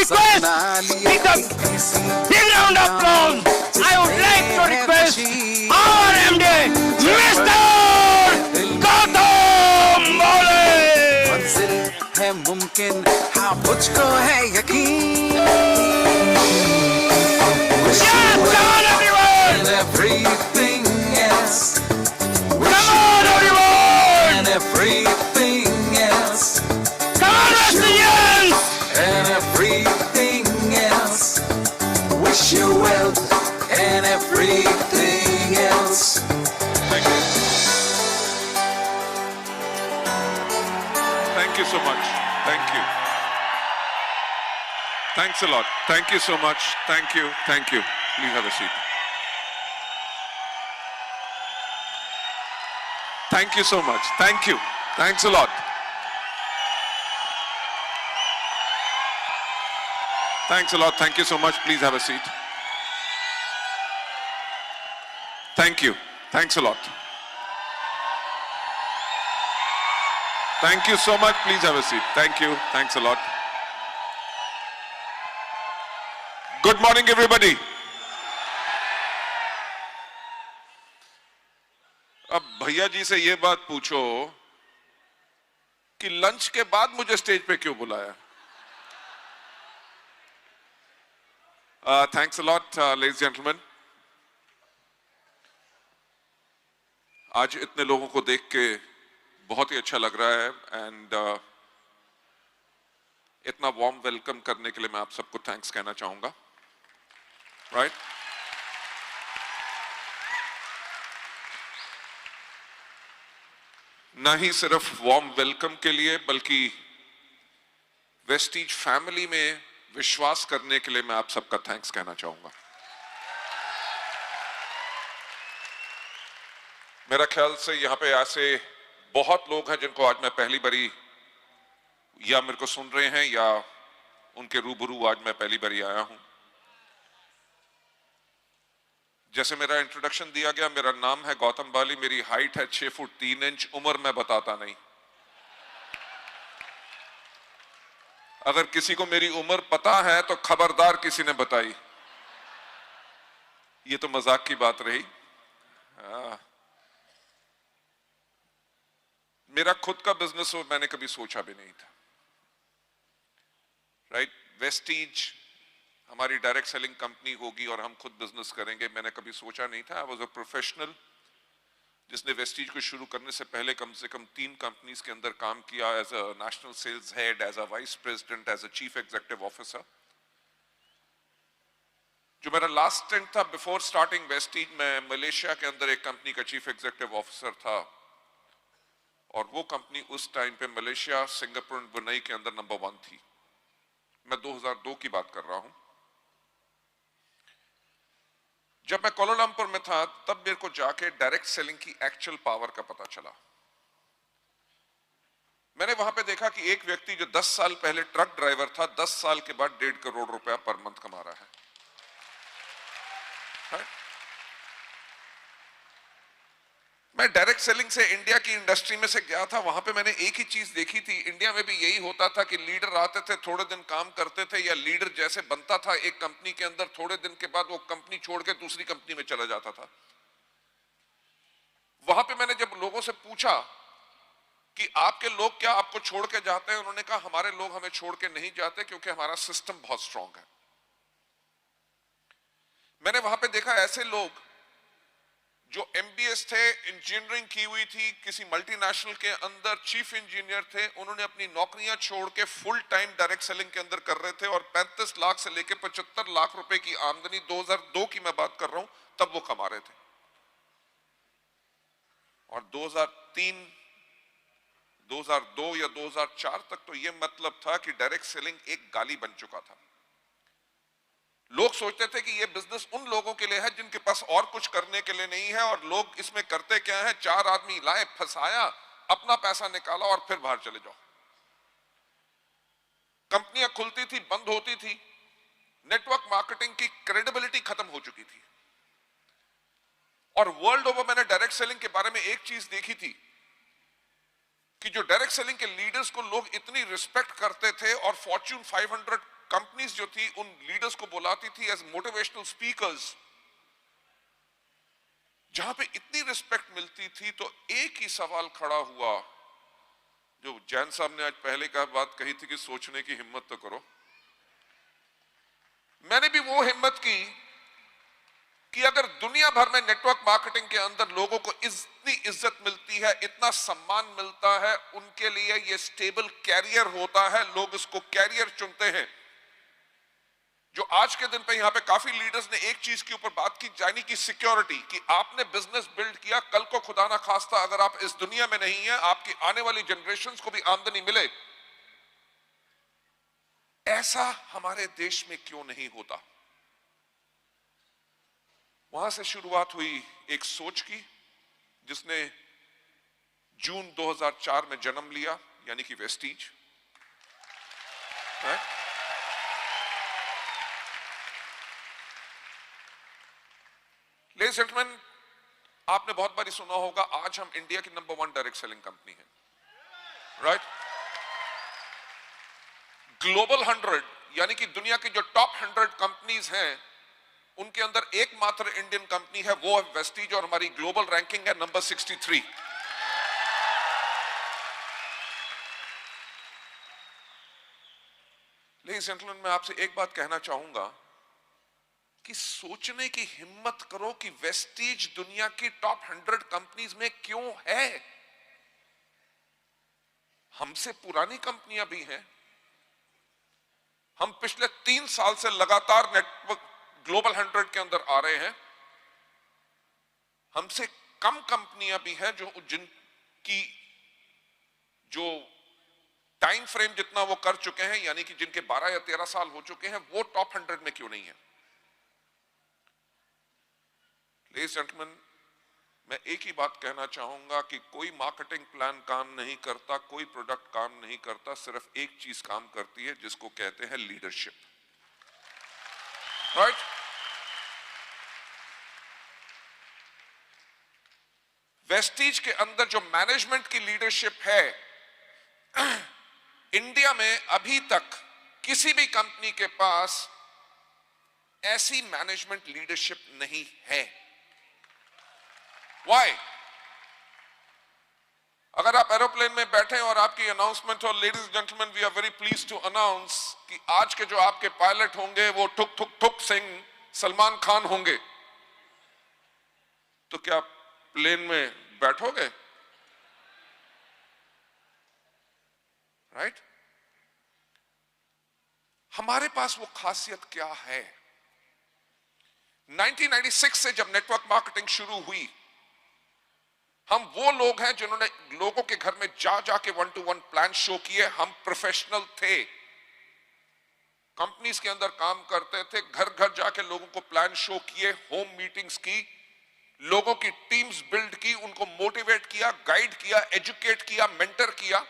request with a big round of applause. I would like to request our MD, Mr. Gautam Bole. मंजिल है मुमकिन, हाँ मुझको है यकीन. Yes, come on everyone. And everything else. Come on everyone. And everything else. Come on Westinians. And everything else. Wish you wealth and everything else. Thank you. Thank you so much. Thank you. Thanks a lot. Thank you so much. Thank you. Thank you. Please have a seat. Thank you so much. Thank you. Thanks a lot. Thanks a lot. Thank you so much. Please have a seat. Thank you. Thanks a lot. Thank you so much. Please have a seat. Thank you. Thanks a lot. Good morning, everybody. अब भैया जी से ये बात पूछो कि lunch के बाद मुझे स्टेज पे क्यों बुलाया? Thanks a lot, ladies and gentlemen. आज इतने लोगों को देख के बहुत ही अच्छा लग रहा है एंड इतना वार्म वेलकम करने के लिए मैं आप सबको थैंक्स कहना चाहूंगा. राइट? ना ही सिर्फ वार्म वेलकम के लिए बल्कि वेस्टीज फैमिली में विश्वास करने के लिए मैं आप सबका थैंक्स कहना चाहूंगा. मेरा ख्याल से यहां पे ऐसे बहुत लोग हैं जिनको आज मैं पहली बारी या मेरे को सुन रहे हैं या उनके रूबरू आज मैं पहली बारी आया हूं. जैसे मेरा इंट्रोडक्शन दिया गया, मेरा नाम है गौतम बाली, मेरी हाइट है 6 फुट 3 इंच, उम्र मैं बताता नहीं. अगर किसी को मेरी उम्र पता है तो खबरदार किसी ने बताई. ये तो मजाक की बात रही. मेरा खुद का बिजनेस हो मैंने कभी सोचा भी नहीं था. राइट? वेस्टीज हमारी डायरेक्ट सेलिंग कंपनी होगी और हम खुद बिजनेस करेंगे, मैंने कभी सोचा नहीं था. आई वाज अ प्रोफेशनल जिसने वेस्टीज को शुरू करने से पहले कम से कम 3 कंपनीज के अंदर काम किया, as a national sales head, as a vice president, as a chief executive officer. जो मेरा लास्ट स्टेंट था बिफोर स्टार्टिंग वेस्टीज, मैं मलेशिया के अंदर एक कंपनी का चीफ एग्जीक्यूटिव ऑफिसर था और वो कंपनी उस टाइम पे मलेशिया, सिंगापुर और ब्रुनेई के अंदर नंबर 1 थी. मैं 2002 की बात कर रहा हूं. जब मैं कोलालंपुर में था तब मेरे को जाके डायरेक्ट सेलिंग की एक्चुअल पावर का पता चला. मैंने वहां पे देखा कि एक व्यक्ति जो 10 साल पहले ट्रक ड्राइवर था, 10 साल के बाद 1.5 करोड़ रुपया पर मंथ कमा रहा है. मैं डायरेक्ट सेलिंग से इंडिया की इंडस्ट्री में से गया था. वहां पे मैंने एक ही चीज देखी थी, इंडिया में भी यही होता था कि लीडर आते थे, थोड़े दिन काम करते थे, या लीडर जैसे बनता था एक कंपनी के अंदर, थोड़े दिन के बाद वो कंपनी छोड़ के दूसरी कंपनी में चला जाता था. वहां पे मैंने जब लोगों से पूछा कि आपके लोग क्या आपको छोड़ के जाते हैं, उन्होंने कहा हमारे लोग हमें छोड़ के नहीं जाते क्योंकि हमारा सिस्टम बहुत स्ट्रांग है. मैंने वहां पे देखा ऐसे लोग जो MBS थे, इंजीनियरिंग की हुई थी, किसी मल्टीनेशनल के अंदर चीफ इंजीनियर थे, उन्होंने अपनी नौकरियां छोड़ के फुल टाइम डायरेक्ट सेलिंग के अंदर कर रहे थे और 35 लाख से लेकर 75 लाख रुपए की आमदनी 2002 की मैं बात कर रहा हूं तब वो कमा रहे थे. और 2002 या 2004 तक तो ये मतलब था कि डायरेक्ट सेलिंग एक गाली बन चुका था. लोग सोचते थे कि ये बिजनेस उन लोगों के लिए है जिनके पास और कुछ करने के लिए नहीं है, और लोग इसमें करते क्या है, 4 आदमी लाए, फंसाया, अपना पैसा निकाला और फिर बाहर चले जाओ. कंपनियां खुलती थी, बंद होती थी, नेटवर्क मार्केटिंग की क्रेडिबिलिटी खत्म हो चुकी थी. और वर्ल्ड ओवर मैंने डायरेक्ट सेलिंग के बारे में एक चीज देखी थी कि जो डायरेक्ट सेलिंग के लीडर्स को लोग इतनी रिस्पेक्ट करते थे और फॉर्च्यून 500 कंपनीज जो थी उन लीडर्स को बुलाती थी एज मोटिवेशनल स्पीकर्स, जहां पे इतनी रिस्पेक्ट मिलती थी, तो एक ही सवाल खड़ा हुआ जो जैन साहब ने आज पहले का बात कही थी कि सोचने की हिम्मत तो करो। मैंने भी वो हिम्मत की कि अगर दुनिया भर में नेटवर्क मार्केटिंग के अंदर लोगों को इतनी इज्जत मिलती है, इतना सम्मान मिलता है, उनके लिए ये स्टेबल कैरियर होता है, लोग इसको कैरियर चुनते हैं। जो आज के दिन पे यहां पे काफी लीडर्स ने एक चीज के ऊपर बात की, यानी कि सिक्योरिटी, कि आपने बिजनेस बिल्ड किया, कल को खुदा ना खास्ता अगर आप इस दुनिया में नहीं है, आपकी आने वाली जनरेशंस को भी आमदनी मिले। ऐसा हमारे देश में क्यों नहीं होता? वहां से शुरुआत हुई एक सोच की, जिसने जून 2004 में जन्म लिया, यानी कि वेस्टीज। लेडीज एंड जेंटलमैन, आपने बहुत बारी सुना होगा, आज हम इंडिया की नंबर 1 डायरेक्ट सेलिंग कंपनी है, राइट? ग्लोबल 100 यानी कि दुनिया की जो टॉप 100 कंपनीज हैं, उनके अंदर एकमात्र इंडियन कंपनी है, वो है वेस्टीज, और हमारी ग्लोबल रैंकिंग है नंबर 63। लेडीज एंड जेंटलमैन, मैं आपसे एक बात कहना चाहूंगा कि सोचने की हिम्मत करो कि वेस्टीज दुनिया की टॉप 100 कंपनीज में क्यों है। हमसे पुरानी कंपनियां भी हैं। हम पिछले 3 साल से लगातार नेटवर्क ग्लोबल 100 के अंदर आ रहे हैं। हमसे कम कंपनियां भी हैं जिनकी जो टाइम फ्रेम जितना वो कर चुके हैं, यानी कि जिनके 12 या 13 साल हो चुके हैं, वो टॉप 100 में क्यों नहीं है। लेडीज एंड जेंटलमैन, मैं एक ही बात कहना चाहूंगा कि कोई मार्केटिंग प्लान काम नहीं करता, कोई प्रोडक्ट काम नहीं करता, सिर्फ एक चीज काम करती है, जिसको कहते हैं लीडरशिप, राइट? वेस्टीज के अंदर जो मैनेजमेंट की लीडरशिप है, इंडिया में अभी तक किसी भी कंपनी के पास ऐसी मैनेजमेंट लीडरशिप नहीं है। Why? अगर आप एरोप्लेन में बैठे और आपकी अनाउंसमेंट हो, ladies and gentleman, we are very pleased to announce कि आज के जो आपके पायलट होंगे वो ठुक ठुक ठुक सिंह सलमान खान होंगे, तो क्या प्लेन में बैठोगे? राइट? हमारे पास वो खासियत क्या है? 1996 से जब नेटवर्क मार्केटिंग शुरू हुई, हम वो लोग हैं जिन्होंने लोगों के घर में जा जाके 1-to-1 प्लान शो किए। हम प्रोफेशनल थे, कंपनीज के अंदर काम करते थे, घर घर जाके लोगों को प्लान शो किए, होम मीटिंग्स की, लोगों की टीम्स बिल्ड की, उनको मोटिवेट किया, गाइड किया, एजुकेट किया, मेंटर किया।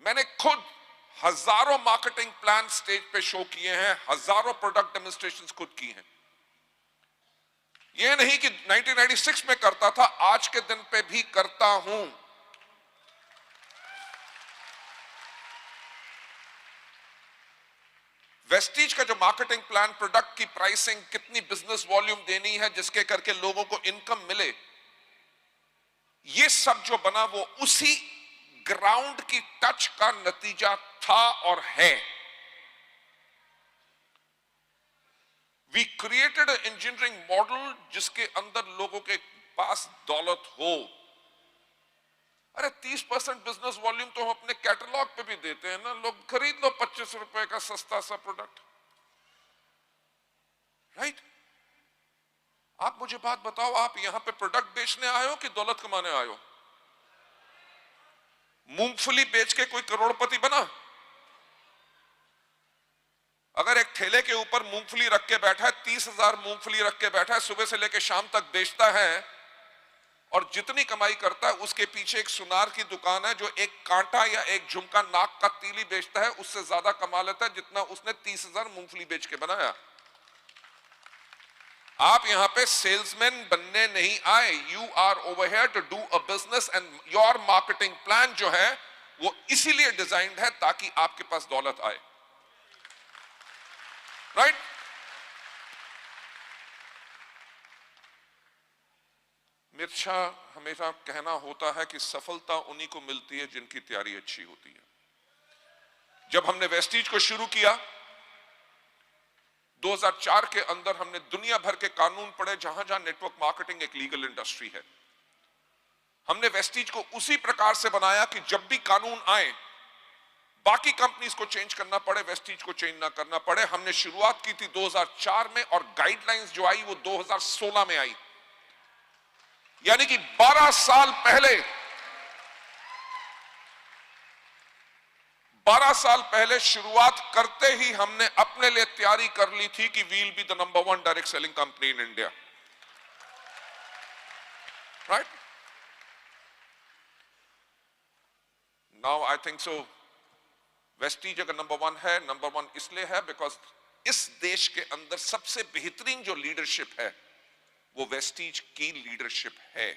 मैंने खुद हजारों मार्केटिंग प्लान स्टेज पे शो किए हैं, हजारों प्रोडक्ट डेमोन्स्ट्रेशंस खुद की हैं। यह नहीं कि 1996 में करता था, आज के दिन पे भी करता हूं। वेस्टीज का जो मार्केटिंग प्लान, प्रोडक्ट की प्राइसिंग, कितनी बिजनेस वॉल्यूम देनी है जिसके करके लोगों को इनकम मिले, ये सब जो बना वो उसी ग्राउंड की टच का नतीजा था और है। We created an engineering model जिसके अंदर लोगों के पास दौलत हो। अरे 30% बिजनेस वॉल्यूम तो हम अपने कैटलॉग पे भी देते हैं ना, लोग खरीद लो 25 रुपए का सस्ता सा प्रोडक्ट, राइट? आप मुझे बात बताओ, आप यहां पे प्रोडक्ट बेचने आए हो कि दौलत कमाने आए हो? मूंगफली बेच के कोई करोड़पति बना? अगर एक ठेले के ऊपर मूंगफली रख के बैठा है, 30,000 मूंगफली रख के बैठा है, सुबह से लेकर शाम तक बेचता है, और जितनी कमाई करता है उसके पीछे एक सुनार की दुकान है जो एक कांटा या एक झुमका नाक का तीली बेचता है, उससे ज्यादा कमा लेता है जितना उसने 30,000 मूंगफली बेच के बनाया। आप यहां पे सेल्समैन बनने नहीं आए, you are over here to do a business, and your marketing plan जो है वो इसीलिए डिजाइंड है ताकि आपके पास दौलत आए। तिरछा हमेशा कहना होता है कि सफलता उन्हीं को मिलती है जिनकी तैयारी अच्छी होती है। जब हमने वेस्टीज को शुरू किया 2004 के अंदर, हमने दुनिया भर के कानून पढ़े जहां जहां नेटवर्क मार्केटिंग एक लीगल इंडस्ट्री है। हमने वेस्टीज को उसी प्रकार से बनाया कि जब भी कानून आए, बाकी कंपनीज को चेंज करना पड़े, वेस्टीज को चेंज ना करना पड़े। हमने शुरुआत की थी 2004 में और गाइडलाइंस जो आई वो 2016 में आई, यानी कि 12 साल पहले 12 साल पहले शुरुआत करते ही हमने अपने लिए तैयारी कर ली थी कि we'll be the number 1 direct selling company in India, right? Now I think so Vestige अगर नंबर 1 है, नंबर 1 इसलिए है बिकॉज इस देश के अंदर सबसे बेहतरीन जो लीडरशिप है वो वेस्टीज की लीडरशिप है।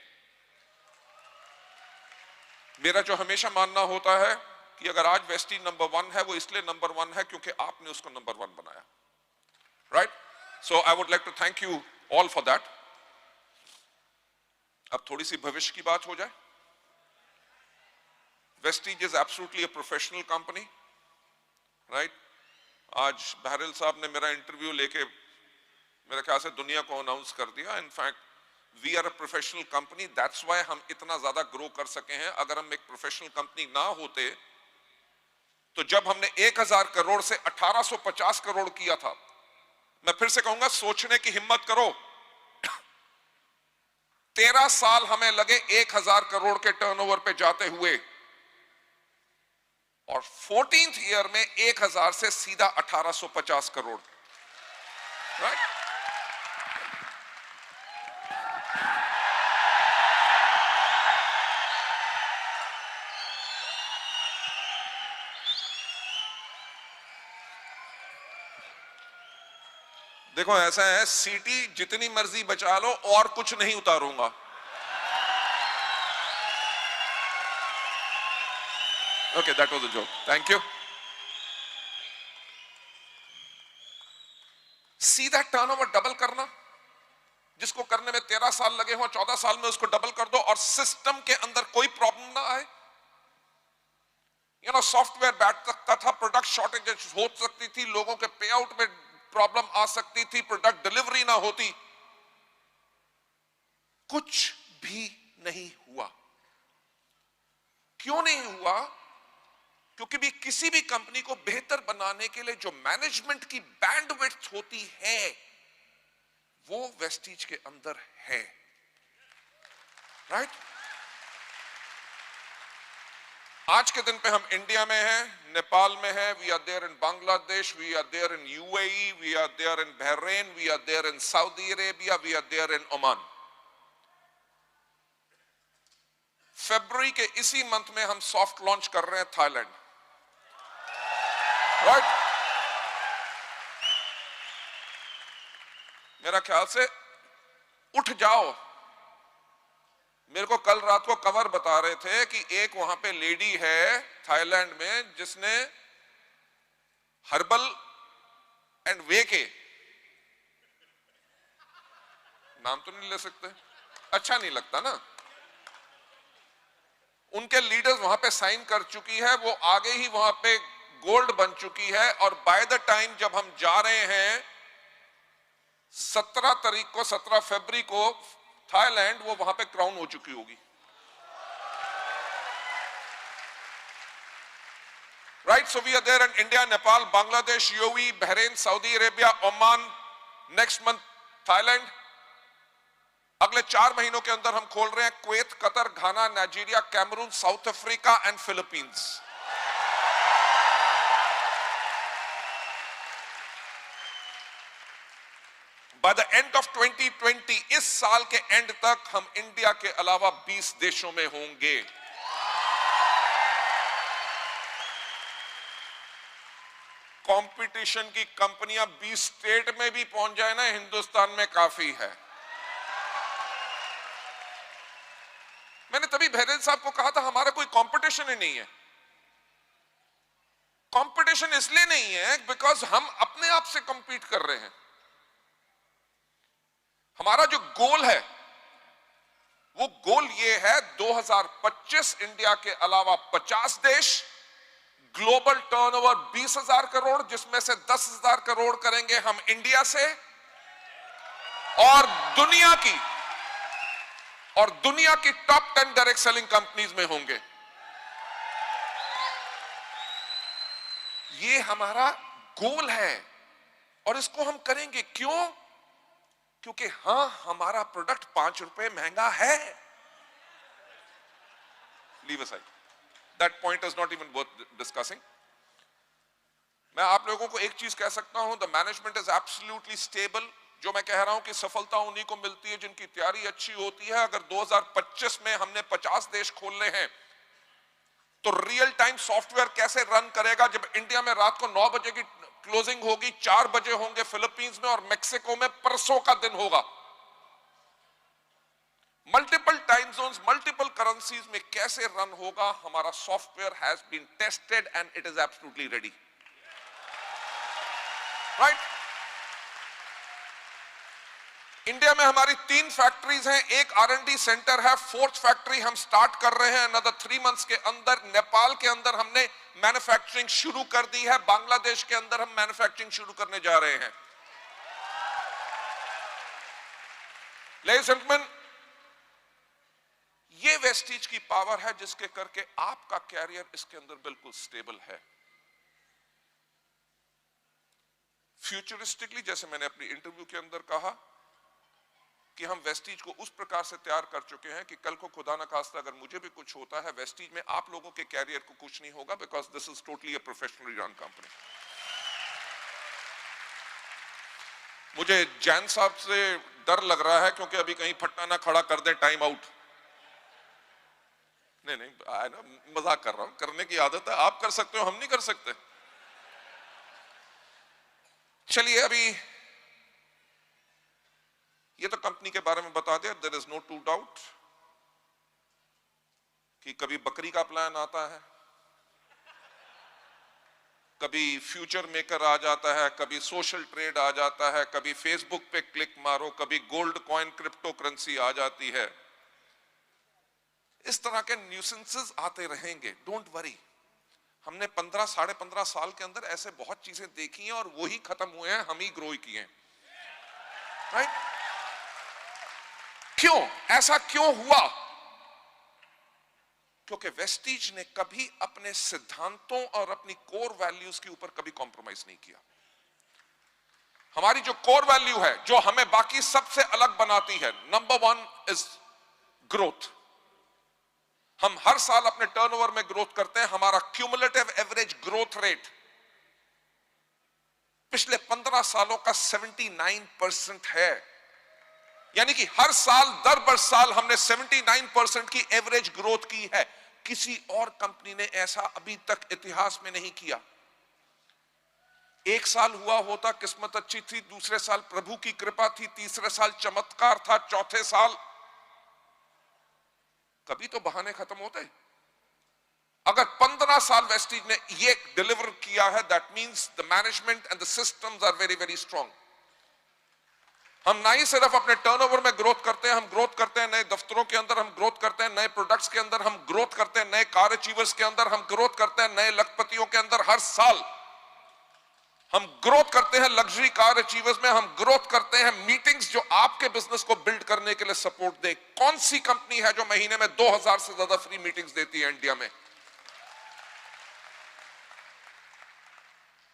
मेरा जो हमेशा मानना होता है कि अगर आज वेस्टीज नंबर 1 है, वो इसलिए नंबर 1 है क्योंकि आपने उसको नंबर 1 बनाया, right? So I would like to thank you all for that. अब थोड़ी सी भविष्य की बात हो जाए। Vestige is absolutely a professional company, right? आज बहरल साहब ने मेरा इंटरव्यू लेके मेरे ख्याल से दुनिया को अनाउंस कर दिया। In fact we are a professional company, that's why हम इतना ज्यादा ग्रो कर सके हैं। अगर हम एक प्रोफेशनल कंपनी ना होते तो जब हमने 1000 करोड़ से 1850 करोड़ किया था, मैं फिर से कहूंगा सोचने की हिम्मत करो। 13 साल हमें लगे 1000 करोड़ के टर्नओवर पे जाते हुए, और 14th ईयर में 1000 से सीधा 1850 करोड़, राइट? देखो ऐसा है, सीटी जितनी मर्जी बचा लो और कुछ नहीं उतारूंगा। Okay, that was a joke, thank you. सीधा टर्नओवर डबल करना, जिसको करने में 13 साल लगे हो, 14 साल में उसको डबल कर दो और सिस्टम के अंदर कोई प्रॉब्लम ना आए। सॉफ्टवेयर बैठ सकता था, प्रोडक्ट शॉर्टेज हो सकती थी, लोगों के पे आउट में प्रॉब्लम आ सकती थी, प्रोडक्ट डिलीवरी ना होती, कुछ भी नहीं हुआ। क्यों नहीं हुआ? क्योंकि भी किसी भी कंपनी को बेहतर बनाने के लिए जो मैनेजमेंट की बैंडविड्थ होती है वो वेस्टीज के अंदर है, राइट? आज के दिन पे हम इंडिया में हैं, नेपाल में हैं, we are there in Bangladesh, we are there in UAE, we are there in Bahrain, we are there in Saudi Arabia, we are there in Oman. फरवरी के इसी मंथ में हम सॉफ्ट लॉन्च कर रहे हैं थाईलैंड, राइट? मेरा ख्याल से उठ जाओ। मेरे को कल रात को कवर बता रहे थे कि एक वहां पे लेडी है थाईलैंड में जिसने हर्बल एंड वे के, नाम तो नहीं ले सकते, अच्छा नहीं लगता ना, उनके लीडर्स वहां पे साइन कर चुकी है, वो आगे ही वहां पे गोल्ड बन चुकी है। और बाय द टाइम जब हम जा रहे हैं 17 तारीख को, 17 फरवरी को थाईलैंड, वो वहां पे क्राउन हो चुकी होगी, right? So we are there in India, Nepal, Bangladesh, UAE, Bahrain, Saudi Arabia, Oman, next month Thailand. अगले 4 महीनों के अंदर हम खोल रहे हैं Kuwait, Qatar, Ghana, Nigeria, Cameroon, South Africa and Philippines. By the end of 2020, इस साल के एंड तक हम इंडिया के अलावा 20 देशों में होंगे। कंपटीशन की कंपनियां 20 स्टेट में भी पहुंच जाए ना, हिंदुस्तान में काफी है। मैंने तभी बहरेल साहब को कहा था हमारा कोई कंपटीशन ही नहीं है। कंपटीशन इसलिए नहीं है बिकॉज हम अपने आप से कंपीट कर रहे हैं। हमारा जो गोल है वो गोल ये है 2025 इंडिया के अलावा 50 देश, ग्लोबल टर्नओवर 20,000 करोड़, जिसमें से 10,000 करोड़ करेंगे हम इंडिया से, और दुनिया की टॉप 10 डायरेक्ट सेलिंग कंपनीज में होंगे। ये हमारा गोल है और इसको हम करेंगे। क्यों? क्योंकि हां, हमारा प्रोडक्ट 5 रुपए महंगा है। Leave aside, that point is not even worth discussing. मैं आप लोगों को एक चीज कह सकता हूं, the management is absolutely stable. जो मैं कह रहा हूं कि सफलता उन्हीं को मिलती है जिनकी तैयारी अच्छी होती है। अगर 2025 में हमने 50 देश खोलने हैं तो रियल टाइम सॉफ्टवेयर कैसे रन करेगा जब इंडिया में रात को 9 बजे की क्लोजिंग होगी, 4 बजे होंगे फिलीपींस में और मेक्सिको में परसों का दिन होगा। Multiple time zones, multiple currencies में कैसे रन होगा? हमारा software has been tested and it is absolutely ready, right? India में हमारी 3 फैक्ट्रीज हैं, एक R&D सेंटर है, 4th फैक्ट्री हम स्टार्ट कर रहे हैं अनदर 3 मंथ्स के अंदर। नेपाल के अंदर हमने मैन्युफैक्चरिंग शुरू कर दी है, बांग्लादेश के अंदर हम मैन्युफैक्चरिंग शुरू करने जा रहे हैं। लेडीज एंड जेंटलमैन, ये वेस्टीज की पावर है जिसके करके आपका कैरियर इसके अंदर बिल्कुल स्टेबल है। फ्यूचरिस्टिकली, जैसे मैंने अपनी इंटरव्यू के अंदर कहा कि हम वेस्टीज को उस प्रकार से तैयार कर चुके हैं कि कल को खुदा न खास्ता अगर मुझे भी कुछ होता है, वेस्टीज में आप लोगों के कैरियर को कुछ नहीं होगा, because this is totally a professionally run company. मुझे जैन साहब से डर लग रहा है क्योंकि अभी कहीं फट्टा ना खड़ा कर दे, टाइम आउट। नहीं, मजाक कर रहा हूं, करने की आदत है, आप कर सकते हो, हम नहीं कर सकते। चलिए, अभी ये तो कंपनी के बारे में बता दिया। There is no two doubt कि कभी बकरी का प्लान आता है, कभी फ्यूचर मेकर आ जाता है, कभी सोशल ट्रेड आ जाता है, कभी फेसबुक पे क्लिक मारो, कभी गोल्ड कॉइन क्रिप्टो करेंसी आ जाती है। इस तरह के न्यूसेंसेस आते रहेंगे, डोंट वरी। हमने 15 साढ़े 15 साल के अंदर ऐसे बहुत चीजें देखी हैं और वही खत्म हुए हैं, हम ही ग्रो किए हैं, राइट? क्यों ऐसा क्यों हुआ? क्योंकि वेस्टीज ने कभी अपने सिद्धांतों और अपनी कोर वैल्यूज के ऊपर कभी कॉम्प्रोमाइज नहीं किया। हमारी जो कोर वैल्यू है, जो हमें बाकी सबसे अलग बनाती है, नंबर 1 इज ग्रोथ। हम हर साल अपने टर्नओवर में ग्रोथ करते हैं। हमारा क्यूमुलेटिव एवरेज ग्रोथ रेट पिछले 15 सालों का 79% है। यानी कि हर साल दर बर साल हमने 79% की एवरेज ग्रोथ की है। किसी और कंपनी ने ऐसा अभी तक इतिहास में नहीं किया। एक साल हुआ होता, किस्मत अच्छी थी, दूसरे साल प्रभु की कृपा थी, तीसरे साल चमत्कार था, चौथे साल कभी तो बहाने खत्म होते। अगर 15 साल वेस्टीज ने ये डिलीवर किया है, that means the management and the systems are very very strong. हम ना ही सिर्फ अपने टर्नओवर में ग्रोथ करते हैं, हम ग्रोथ करते हैं नए दफ्तरों के अंदर, हम ग्रोथ करते हैं नए प्रोडक्ट्स के अंदर, हम ग्रोथ करते हैं नए कार अचीवर्स के अंदर, हम ग्रोथ करते हैं नए लखपतियों के अंदर। हर साल हम ग्रोथ करते हैं लग्जरी कार अचीवर्स में, हम ग्रोथ करते हैं मीटिंग्स जो आपके बिजनेस को बिल्ड करने के लिए सपोर्ट दे। कौन सी कंपनी है जो महीने में 2000 से ज्यादा फ्री मीटिंग्स देती है इंडिया में?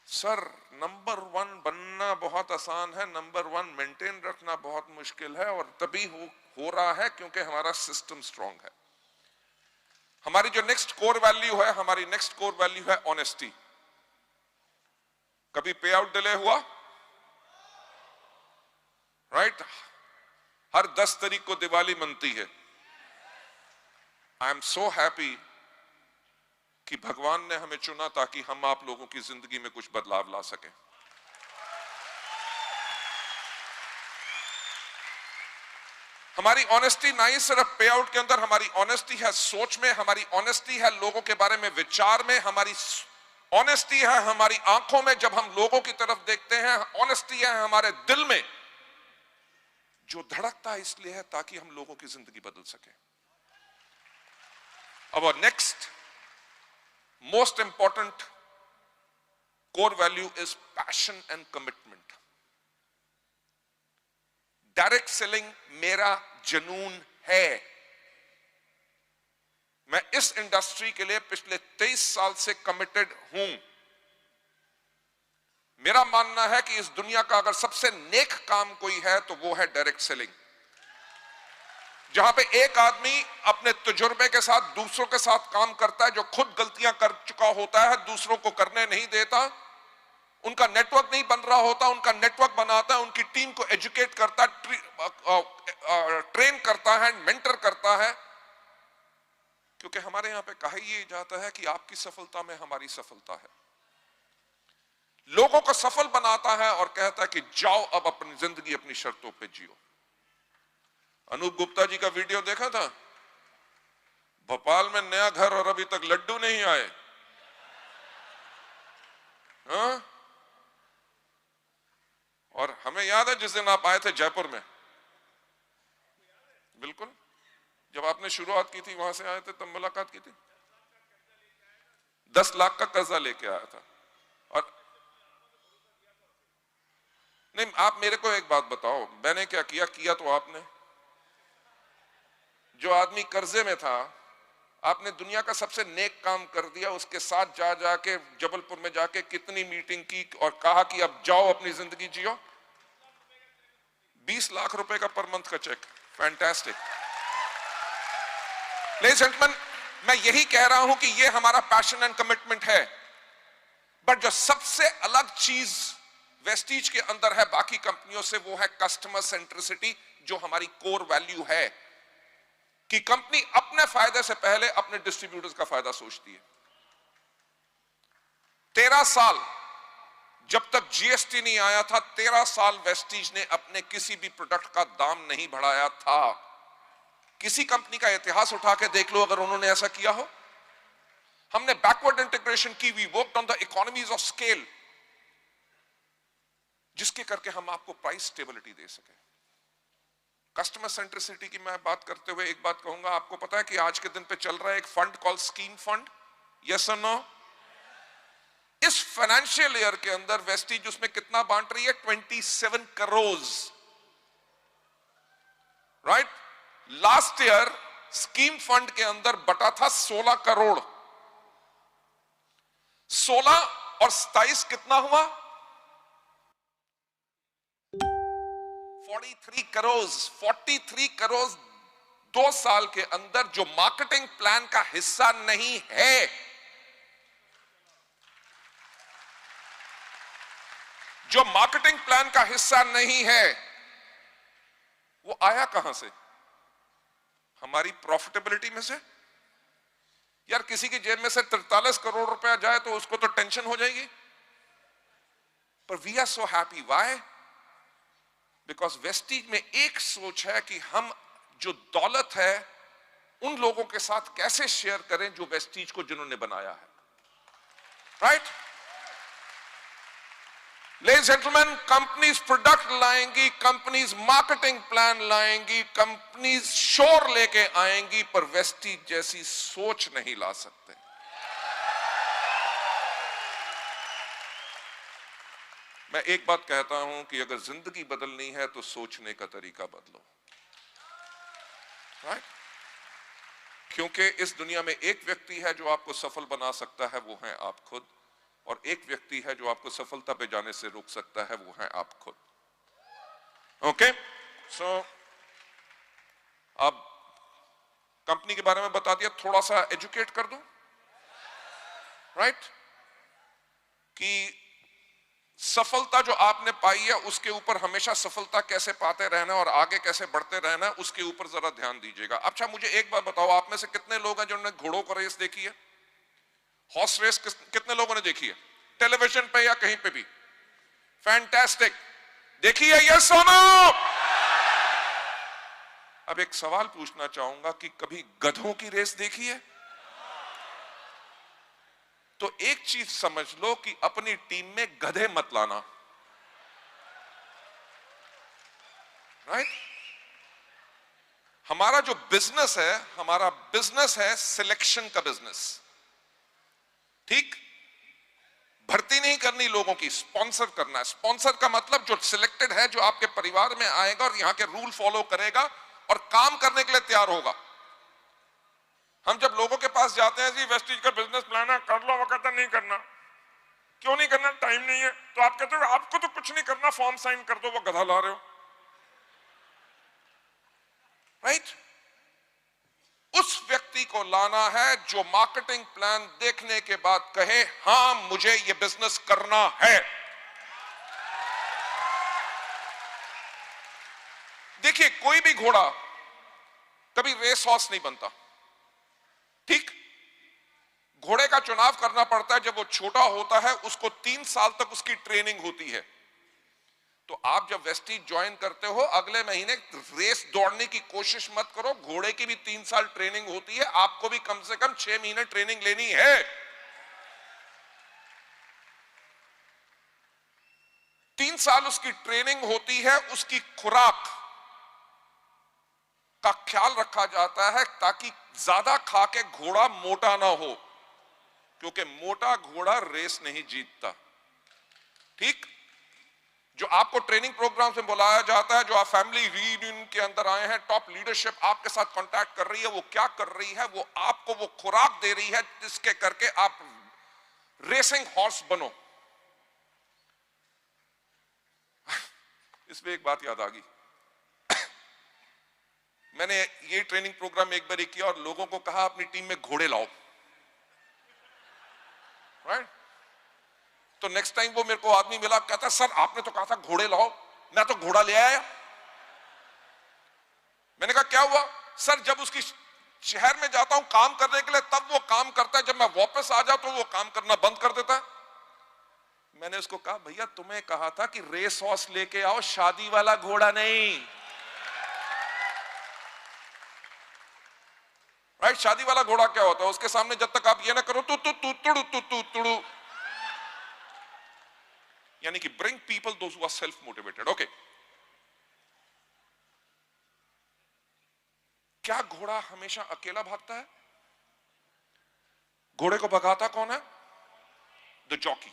सर, नंबर 1 बनना बहुत आसान है, नंबर 1 मेंटेन रखना बहुत मुश्किल है, और तभी हो रहा है क्योंकि हमारा सिस्टम स्ट्रांग है। हमारी जो नेक्स्ट कोर वैल्यू है, हमारी नेक्स्ट कोर वैल्यू है ऑनेस्टी। कभी पे आउट डिले हुआ? राइट? हर 10 तारीख को दिवाली मनती है। आई एम सो हैप्पी कि भगवान ने हमें चुना ताकि हम आप लोगों की जिंदगी में कुछ बदलाव ला सकें। हमारी ऑनेस्टी ना ही सिर्फ पे आउट के अंदर, हमारी ऑनेस्टी है सोच में, हमारी ऑनेस्टी है लोगों के बारे में विचार में, हमारी ऑनेस्टी है हमारी आंखों में जब हम लोगों की तरफ देखते हैं, ऑनेस्टी है हमारे दिल में जो धड़कता इसलिए है ताकि हम लोगों की जिंदगी बदल सके। Our next most important core value is passion and commitment. Direct selling मेरा जुनून है। मैं इस इंडस्ट्री के लिए पिछले 23 साल से कमिटेड हूं। मेरा मानना है कि इस दुनिया का अगर सबसे नेक काम कोई है तो वो है डायरेक्ट सेलिंग, जहां पे एक आदमी अपने तजुर्बे के साथ दूसरों के साथ काम करता है, जो खुद गलतियां कर चुका होता है, दूसरों को करने नहीं देता, उनका नेटवर्क नहीं बन रहा होता, उनका नेटवर्क बनाता है, उनकी टीम को एजुकेट करता है, ट्रेन करता है, मेंटर करता है। क्योंकि हमारे यहां पे कहा ही जाता है कि आपकी सफलता में हमारी सफलता है। लोगों को सफल बनाता है और कहता है कि जाओ अब अपनी जिंदगी अपनी शर्तों पे जियो। अनूप गुप्ता जी का वीडियो देखा था, भोपाल में नया घर और अभी तक लड्डू नहीं आए। हाँ? और हमें याद है जिस दिन आप आए थे जयपुर में, बिल्कुल जब आपने शुरुआत की थी वहां से आए थे, तब मुलाकात की थी। 10 लाख का कर्जा लेके आया था। और नहीं, आप मेरे को एक बात बताओ, मैंने क्या किया? किया तो आपने। जो आदमी कर्जे में था, आपने दुनिया का सबसे नेक काम कर दिया। उसके साथ जाके जबलपुर में जाके कितनी मीटिंग की और कहा कि अब जाओ अपनी जिंदगी जियो। 20 लाख रुपए का पर मंथ का check. Fantastic. Ladies and gentleman, मैं यही कह रहा हूं कि ये हमारा पैशन एंड कमिटमेंट है। बट जो सबसे अलग चीज वेस्टीज के अंदर है बाकी कंपनियों से, वो है कस्टमर सेंट्रिसिटी, जो हमारी कोर वैल्यू है कि कंपनी अपने फायदे से पहले अपने डिस्ट्रीब्यूटर्स का फायदा सोचती है। 13 साल जब तक जीएसटी नहीं आया था, 13 साल वेस्टीज ने अपने किसी भी प्रोडक्ट का दाम नहीं बढ़ाया था। किसी कंपनी का इतिहास उठा के देख लो अगर उन्होंने ऐसा किया हो। हमने बैकवर्ड इंटीग्रेशन की, we worked on the economies of scale, जिसके करके हम आपको प्राइस स्टेबिलिटी दे सके। कस्टमर सेंट्रिसिटी की मैं बात करते हुए एक बात कहूंगा, आपको पता है कि आज के दिन पे चल रहा है एक fund call scheme fund, yes और नो? इस फाइनेंशियल ईयर के अंदर वेस्टीज उसमें कितना बांट रही है? 27 crore. Right? Last year scheme fund के अंदर बटा था 16 करोड़। 16 और 27 कितना हुआ? 43 करोड़। 43 करोड़ 2 साल के अंदर, जो मार्केटिंग प्लान का हिस्सा नहीं है, जो मार्केटिंग प्लान का हिस्सा नहीं है, वो आया कहां से? हमारी प्रॉफिटेबिलिटी में से। यार किसी की जेब में से 43 करोड़ रुपया जाए तो उसको तो टेंशन हो जाएगी, पर we are so happy. Why? Because Vestige में एक सोच है कि हम जो दौलत है उन लोगों के साथ कैसे शेयर करें जो वेस्टीज को जिन्होंने बनाया है। Right? Ladies gentleman, companies product लाएंगी, कंपनीज मार्केटिंग प्लान लाएंगी, कंपनीज शोर लेके आएंगी, पर वेस्टीज जैसी सोच नहीं ला सकते। मैं एक बात कहता हूं कि अगर जिंदगी बदलनी है तो सोचने का तरीका बदलो। राइट? क्योंकि इस दुनिया में एक व्यक्ति है जो आपको सफल बना सकता है, वो है आप खुद, और एक व्यक्ति है जो आपको सफलता पे जाने से रोक सकता है, वो है आप खुद। ओके? सो अब कंपनी के बारे में बता दिया, थोड़ा सा एजुकेट कर दूं। राइट? कि सफलता जो आपने पाई है उसके ऊपर हमेशा सफलता कैसे पाते रहना और आगे कैसे बढ़ते रहना, उसके ऊपर जरा ध्यान दीजिएगा। अच्छा, मुझे एक बात बताओ, आप में से कितने लोग हैं जिन्होंने घोड़ों का रेस देखी है? हॉर्स रेस कितने लोगों ने देखी है? टेलीविजन पे या कहीं पे भी? फैंटास्टिक। देखी है? यस और नो? अब एक सवाल पूछना चाहूंगा कि कभी गधों की रेस देखी है? तो एक चीज समझ लो कि अपनी टीम में गधे मत लाना। राइट? हमारा जो बिजनेस है, हमारा बिजनेस है सिलेक्शन का बिजनेस। ठीक, भर्ती नहीं करनी लोगों की, स्पॉन्सर करना है। स्पॉन्सर का मतलब जो सिलेक्टेड है, जो आपके परिवार में आएगा और यहां के रूल फॉलो करेगा और काम करने के लिए तैयार होगा। हम जब लोगों के पास जाते हैं, जी वेस्टीज का बिजनेस प्लान है, कर लो, वो कहता नहीं करना। क्यों नहीं करना? टाइम नहीं है। तो आप कहते हो आपको तो कुछ नहीं करना, फॉर्म साइन कर दो, वो गधा ला रहे हो। राइट? उस व्यक्ति को लाना है जो मार्केटिंग प्लान देखने के बाद कहे हां मुझे ये बिजनेस करना है। देखिए, कोई भी घोड़ा कभी रेस हॉर्स नहीं बनता। ठीक, घोड़े का चुनाव करना पड़ता है जब वो छोटा होता है, उसको 3 साल तक उसकी ट्रेनिंग होती है। तो आप जब वेस्टीज ज्वाइन करते हो, अगले महीने रेस दौड़ने की कोशिश मत करो। घोड़े की भी 3 साल ट्रेनिंग होती है, आपको भी कम से कम 6 महीने ट्रेनिंग लेनी है। 3 साल उसकी ट्रेनिंग होती है, उसकी खुराक का ख्याल रखा जाता है ताकि ज्यादा खा के घोड़ा मोटा ना हो, क्योंकि मोटा घोड़ा रेस नहीं जीतता। ठीक, जो आपको ट्रेनिंग प्रोग्राम से बुलाया जाता है, जो आप फैमिली रीयूनियन के अंदर आए हैं, टॉप लीडरशिप आपके साथ कांटेक्ट कर रही है, वो क्या कर रही है? वो आपको वो खुराक दे रही है जिसके करके आप रेसिंग हॉर्स बनो। इसमें एक बात याद आ गई। मैंने ये ट्रेनिंग प्रोग्राम एक बार किया और लोगों को कहा अपनी टीम में घोड़े लाओ। राइट? तो नेक्स्ट टाइम वो मेरे को आदमी मिला, कहता सर आपने तो कहा था घोड़े लाओ, मैं तो घोड़ा ले आया। मैंने कहा क्या हुआ? सर जब उसकी शहर में जाता हूं काम करने के लिए, तब वो काम करता है, जब मैं वापस आ जाता हूं वो काम करना बंद कर देता है। मैंने उसको कहा भैया तुम्हें कहा था कि रेस हॉर्स लेके आओ, शादी वाला घोड़ा नहीं। राइट? शादी वाला घोड़ा क्या होता है? उसके सामने जब तक आप ये ना करो तू तू तू तुड़ू तू तू तुड़ू, यानी कि bring people those who are self motivated. Okay, क्या घोड़ा हमेशा अकेला भागता है? घोड़े को भगाता कौन है? The jockey.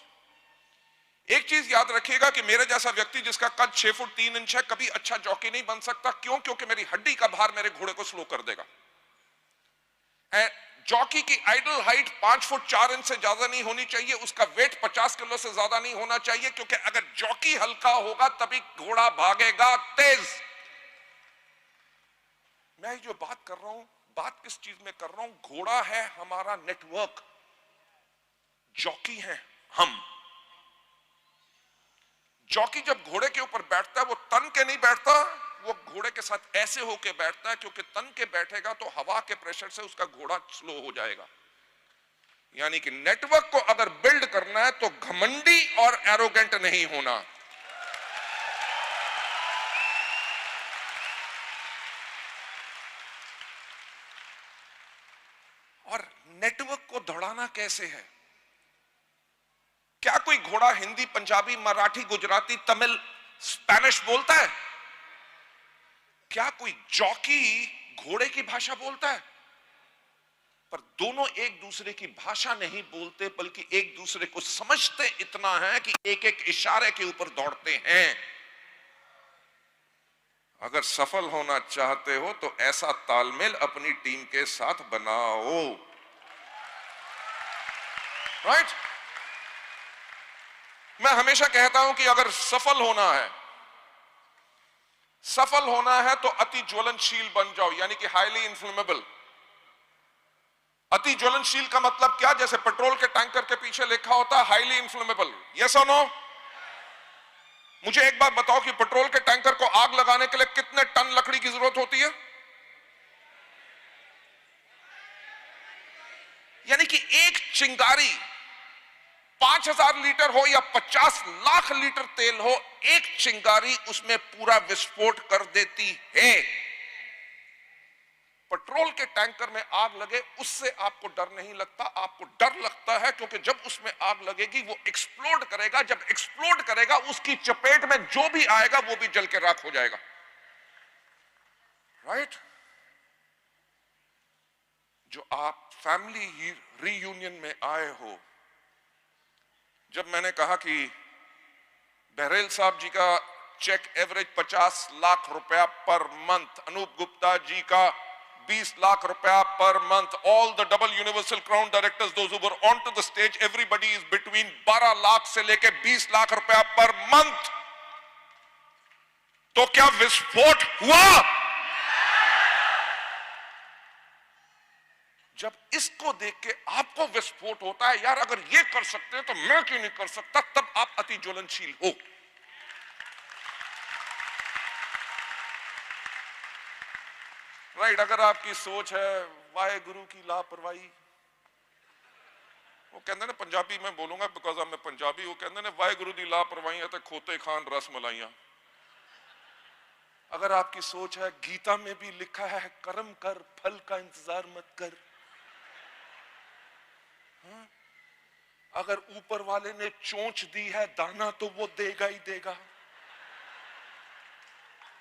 एक चीज याद रखिएगा कि मेरे जैसा व्यक्ति जिसका कद 6 फुट 3 इंच है, कभी अच्छा जॉकी नहीं बन सकता। क्यों? क्योंकि मेरी हड्डी का भार मेरे घोड़े को स्लो कर देगा। जॉकी की आइडल हाइट 5 फुट 4 इंच से ज्यादा नहीं होनी चाहिए, उसका वेट 50 किलो से ज्यादा नहीं होना चाहिए, क्योंकि अगर जॉकी हल्का होगा तभी घोड़ा भागेगा तेज। मैं जो बात कर रहा हूं, बात किस चीज में कर रहा हूं? घोड़ा है हमारा नेटवर्क, जॉकी है हम। जॉकी जब घोड़े के ऊपर बैठता है, वो तन के नहीं बैठता, वो घोड़े के साथ ऐसे होके बैठता है, क्योंकि तन के बैठेगा तो हवा के प्रेशर से उसका घोड़ा स्लो हो जाएगा। यानी कि नेटवर्क को अगर बिल्ड करना है तो घमंडी और एरोगेंट नहीं होना। और नेटवर्क को दौड़ाना कैसे है? क्या कोई घोड़ा हिंदी, पंजाबी, मराठी, गुजराती, तमिल, स्पेनिश बोलता है? क्या कोई जॉकी घोड़े की भाषा बोलता है? पर दोनों एक दूसरे की भाषा नहीं बोलते, बल्कि एक दूसरे को समझते इतना है कि एक एक इशारे के ऊपर दौड़ते हैं। अगर सफल होना चाहते हो तो ऐसा तालमेल अपनी टीम के साथ बनाओ। राइट? मैं हमेशा कहता हूं कि अगर सफल होना है तो अति ज्वलनशील बन जाओ, यानी कि हाईली इन्फ्लेमेबल। अति ज्वलनशील का मतलब क्या? जैसे पेट्रोल के टैंकर के पीछे लिखा होता है हाईली इन्फ्लेमेबल। यस और नो? मुझे एक बात बताओ कि पेट्रोल के टैंकर को आग लगाने के लिए कितने टन लकड़ी की जरूरत होती है? यानी कि एक चिंगारी 5000 लीटर हो या 50 लाख लीटर तेल हो, एक चिंगारी उसमें पूरा विस्फोट कर देती है। पेट्रोल के टैंकर में आग लगे उससे आपको डर नहीं लगता, आपको डर लगता है क्योंकि जब उसमें आग लगेगी वो एक्सप्लोड करेगा। जब एक्सप्लोड करेगा उसकी चपेट में जो भी आएगा वो भी जल के राख हो जाएगा। राइट? जो आप फैमिली रीयूनियन में आए हो, जब मैंने कहा कि बहरेल साहब जी का चेक एवरेज 50 लाख रुपया पर मंथ, अनूप गुप्ता जी का 20 लाख रुपया per month, all the double universal crown directors those who were on to the stage, everybody is between 12 lakh से लेके 20 लाख रुपया पर मंथ। तो क्या विस्फोट हुआ? जब इसको देख के आपको विस्फोट होता है, यार अगर ये कर सकते हैं तो मैं क्यों नहीं कर सकता, तब आप अति ज्वलनशील हो। राइट, अगर आपकी सोच है वाहे गुरु की लापरवाही, वो कहते ना, पंजाबी में बोलूंगा बिकॉज मैं पंजाबी, वो कहते ना वाहे गुरु की लापरवाही है तो खोते खान रस मलाइया। अगर आपकी सोच है, गीता में भी लिखा है कर्म कर फल का इंतजार मत कर, अगर ऊपर वाले ने चोंच दी है दाना तो वो देगा ही देगा।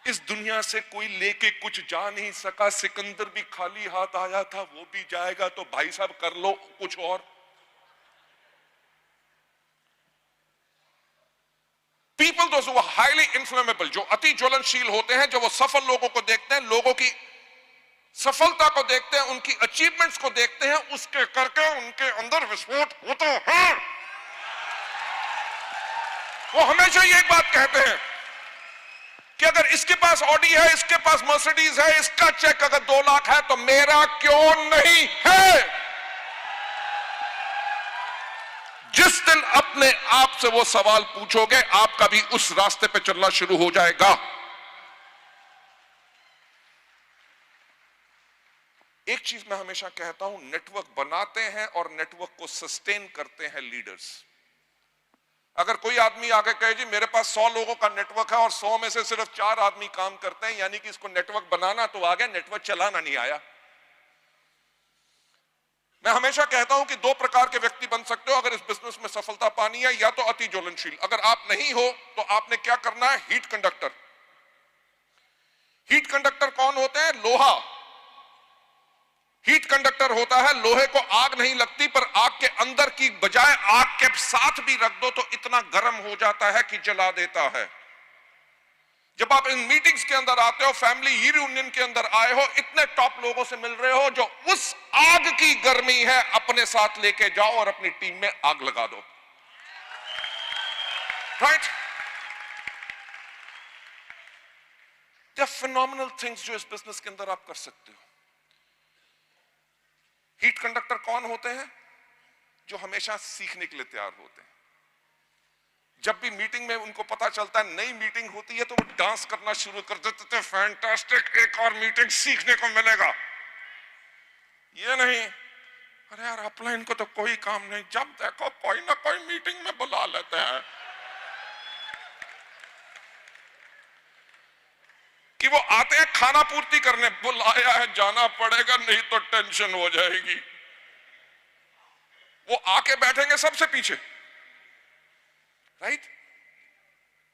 इस दुनिया से कोई लेके कुछ जा नहीं सका, सिकंदर भी खाली हाथ आया था, वो भी जाएगा, तो भाई साहब कर लो कुछ और। People those who are highly inflammable, जो अति ज्वलनशील होते हैं, जो वो सफल लोगों को देखते हैं, लोगों की सफलता को देखते हैं, उनकी अचीवमेंट्स को देखते हैं, उसके करके उनके अंदर विस्फोट होता है। वो हमेशा ये एक बात कहते हैं कि अगर इसके पास ऑडी है, इसके पास मर्सिडीज है, इसका चेक अगर 2 लाख है तो मेरा क्यों नहीं है। जिस दिन अपने आप से वो सवाल पूछोगे, आपका भी उस रास्ते पे चलना शुरू हो जाएगा। एक चीज मैं हमेशा कहता हूं, नेटवर्क बनाते हैं और नेटवर्क को सस्टेन करते हैं लीडर्स। अगर कोई आदमी आके कहे जी मेरे पास 100 लोगों का नेटवर्क है और 100 में से सिर्फ 4 आदमी काम करते हैं, यानी कि इसको नेटवर्क बनाना तो आ गया, नेटवर्क चलाना नहीं आया। मैं हमेशा कहता हूं कि 2 प्रकार के व्यक्ति बन सकते हो अगर इस बिजनेस में सफलता पानी है, या तो अति ज्वलनशील। अगर आप नहीं हो तो आपने क्या करना है, हीट कंडक्टर। हीट कंडक्टर कौन होते हैं? लोहा। हीट कंडक्टर होता है, लोहे को आग नहीं लगती, पर आग के अंदर की बजाय आग के साथ भी रख दो तो इतना गर्म हो जाता है कि जला देता है। जब आप इन मीटिंग्स के अंदर आते हो, फैमिली रीयूनियन के अंदर आए हो, इतने टॉप लोगों से मिल रहे हो जो उस आग की गर्मी है, अपने साथ लेके जाओ और अपनी टीम में आग लगा दो। Right? There are phenomenal things जो इस बिजनेस के अंदर आप कर सकते हो। हीट कंडक्टर कौन होते हैं? जो हमेशा सीखने के लिए तैयार होते हैं। जब भी मीटिंग में उनको पता चलता है नई मीटिंग होती है तो वो डांस करना शुरू कर देते थे, फैंटास्टिक, एक और मीटिंग सीखने को मिलेगा। ये नहीं, अरे यार अपलाइन को तो कोई काम नहीं, जब देखो कोई ना कोई मीटिंग में बुला लेते हैं कि वो आते हैं खाना पूर्ति करने, बुलाया है जाना पड़ेगा नहीं तो टेंशन हो जाएगी। वो आके बैठेंगे सबसे पीछे। राइट?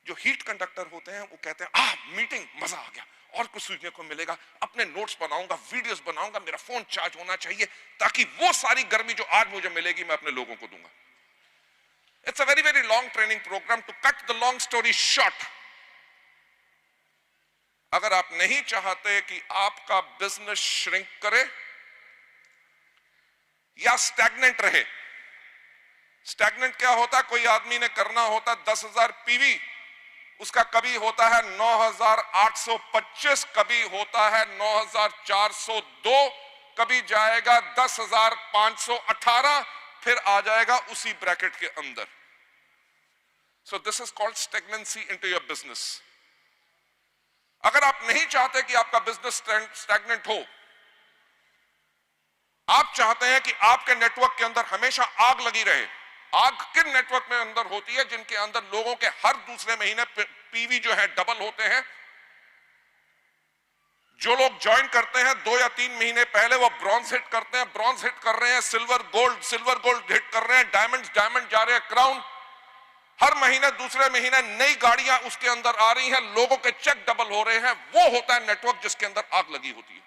जो हीट कंडक्टर होते हैं वो कहते हैं मीटिंग मजा आ गया, और कुछ सीखने को मिलेगा, अपने नोट्स बनाऊंगा, वीडियोस बनाऊंगा, मेरा फोन चार्ज होना चाहिए ताकि वो सारी गर्मी जो आज मुझे मिलेगी मैं अपने लोगों को दूंगा। It's a very very long training program. To cut the long story short, अगर आप नहीं चाहते कि आपका बिजनेस श्रिंक करे या स्टैग्नेंट रहे, स्टैग्नेंट क्या होता है? कोई आदमी ने करना होता 10,000 पीवी, उसका कभी होता है 9,825, कभी होता है 9,402, कभी जाएगा 10,518, फिर आ जाएगा उसी ब्रैकेट के अंदर। So this is called stagnancy into your business. अगर आप नहीं चाहते कि आपका बिजनेस स्टैग्नेंट हो, आप चाहते हैं कि आपके नेटवर्क के अंदर हमेशा आग लगी रहे। आग किन नेटवर्क में अंदर होती है? जिनके अंदर लोगों के हर दूसरे महीने पीवी जो है डबल होते हैं। जो लोग ज्वाइन करते हैं 2 या 3 महीने पहले वो ब्रॉन्ज हिट करते हैं, ब्रॉन्ज हिट कर रहे हैं, सिल्वर गोल्ड हिट कर रहे हैं, डायमंड जा रहे हैं, क्राउन। हर महीने दूसरे महीने नई गाड़ियां उसके अंदर आ रही हैं, लोगों के चेक डबल हो रहे हैं। वो होता है नेटवर्क जिसके अंदर आग लगी होती है।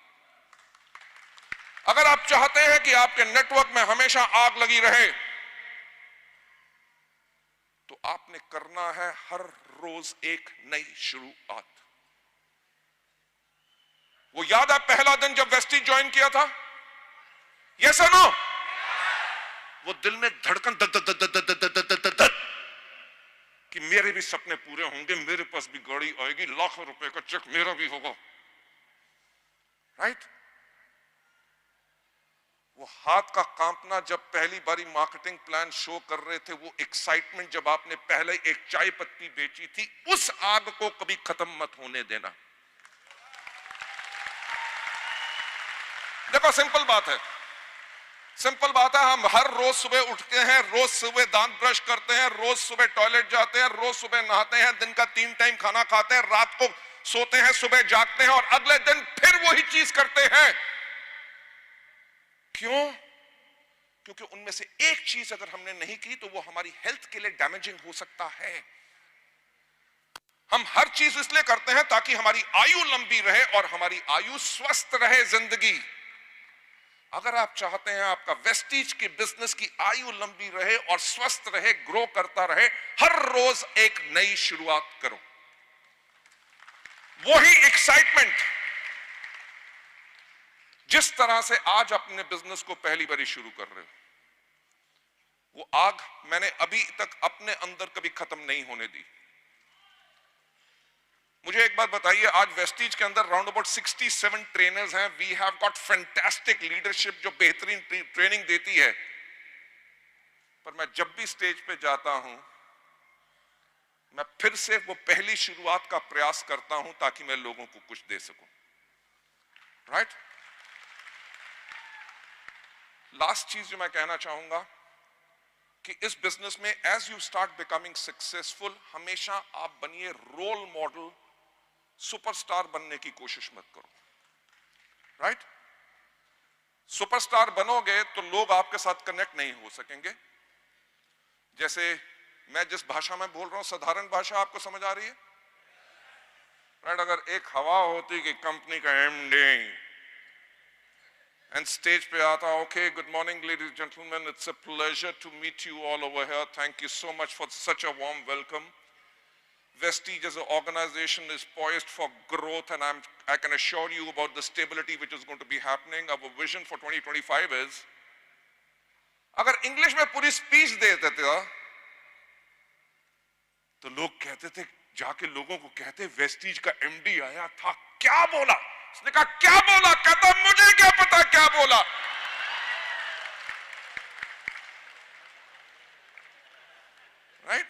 अगर आप चाहते हैं कि आपके नेटवर्क में हमेशा आग लगी रहे, तो आपने करना है हर रोज एक नई शुरुआत। वो याद है पहला दिन जब वेस्टीज ज्वाइन किया था? यस और नो? वो दिल में धड़कन दद दद दद दद दद दद दद दद कि मेरे भी सपने पूरे होंगे, मेरे पास भी गाड़ी आएगी, लाखों रुपए का चेक मेरा भी होगा, राइट? वो हाथ का कांपना जब पहली बारी मार्केटिंग प्लान शो कर रहे थे, वो एक्साइटमेंट जब आपने पहले एक चाय पत्ती बेची थी, उस आग को कभी खत्म मत होने देना। देखो सिंपल बात है, सिंपल बात है। हम हर रोज सुबह उठते हैं, रोज सुबह दांत ब्रश करते हैं, रोज सुबह टॉयलेट जाते हैं, रोज सुबह नहाते हैं, दिन का 3 टाइम खाना खाते हैं, रात को सोते हैं, सुबह जागते हैं और अगले दिन फिर वही चीज करते हैं। क्यों? क्योंकि उनमें से एक चीज अगर हमने नहीं की तो वो हमारी हेल्थ के लिए डैमेजिंग हो सकता है। हम हर चीज इसलिए करते हैं ताकि हमारी आयु लंबी रहे और हमारी आयु स्वस्थ रहे जिंदगी। अगर आप चाहते हैं आपका वेस्टीज की बिजनेस की आयु लंबी रहे और स्वस्थ रहे, ग्रो करता रहे, हर रोज एक नई शुरुआत करो। वही एक्साइटमेंट जिस तरह से आज अपने बिजनेस को पहली बारी शुरू कर रहे हो, वो आग मैंने अभी तक अपने अंदर कभी खत्म नहीं होने दी। मुझे एक बात बताइए, आज वेस्टीज के अंदर राउंड अबाउट 67 ट्रेनर्स हैं। We have got fantastic leadership जो बेहतरीन ट्रेनिंग देती है। पर मैं जब भी स्टेज पे जाता हूं, मैं फिर से वो पहली शुरुआत का प्रयास करता हूं ताकि मैं लोगों को कुछ दे सकूं, राइट? लास्ट चीज जो मैं कहना चाहूंगा कि इस बिजनेस में as you start becoming successful, हमेशा आप बनिए रोल मॉडल। सुपरस्टार बनने की कोशिश मत करो, राइट? सुपरस्टार बनोगे तो लोग आपके साथ कनेक्ट नहीं हो सकेंगे। जैसे मैं जिस भाषा में बोल रहा हूं, साधारण भाषा आपको समझ आ रही है, राइट? अगर एक हवा होती कि कंपनी का एमडी एंड स्टेज पे आता, okay, good morning ladies gentleman, it's a pleasure to meet you all over here, thank you so much for such a warm welcome. Vestige as an organization is poised for growth, and I can assure you about the stability which is going to be happening. Our vision for 2025 is, अगर English में पूरी speech दे देते थे तो लोग कहते थे, जाके लोगों को कहते, वेस्टीज का एमडी आया था, क्या बोला? उसने कहा क्या बोला? कहता मुझे क्या पता क्या बोला। राइट?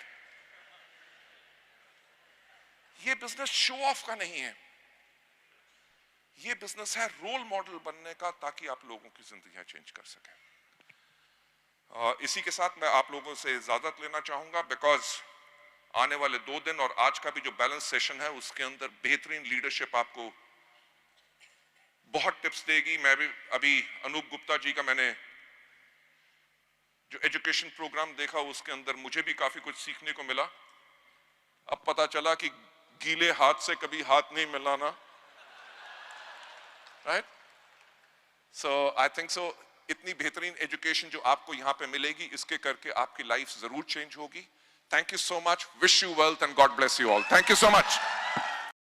ये बिजनेस शो ऑफ का नहीं है, ये बिजनेस है रोल मॉडल बनने का, ताकि आप लोगों की जिंदगियां चेंज कर सकें। इसी के साथ मैं आप लोगों से इजाजत लेना चाहूंगा, बिकॉज आने वाले 2 दिन और आज का भी जो बैलेंस सेशन है उसके अंदर बेहतरीन लीडरशिप आपको बहुत टिप्स देगी। मैं भी अभी अनूप गुप्ता जी का मैंने जो एजुकेशन प्रोग्राम देखा, उसके अंदर मुझे भी काफी कुछ सीखने को मिला। अब पता चला कि गीले हाथ से कभी हाथ नहीं मिलाना, राइट? सो आई थिंक सो इतनी बेहतरीन एजुकेशन जो आपको यहां पे मिलेगी, इसके करके आपकी लाइफ जरूर चेंज होगी। Thank you so much, wish you wealth and God bless you all. Thank you so much.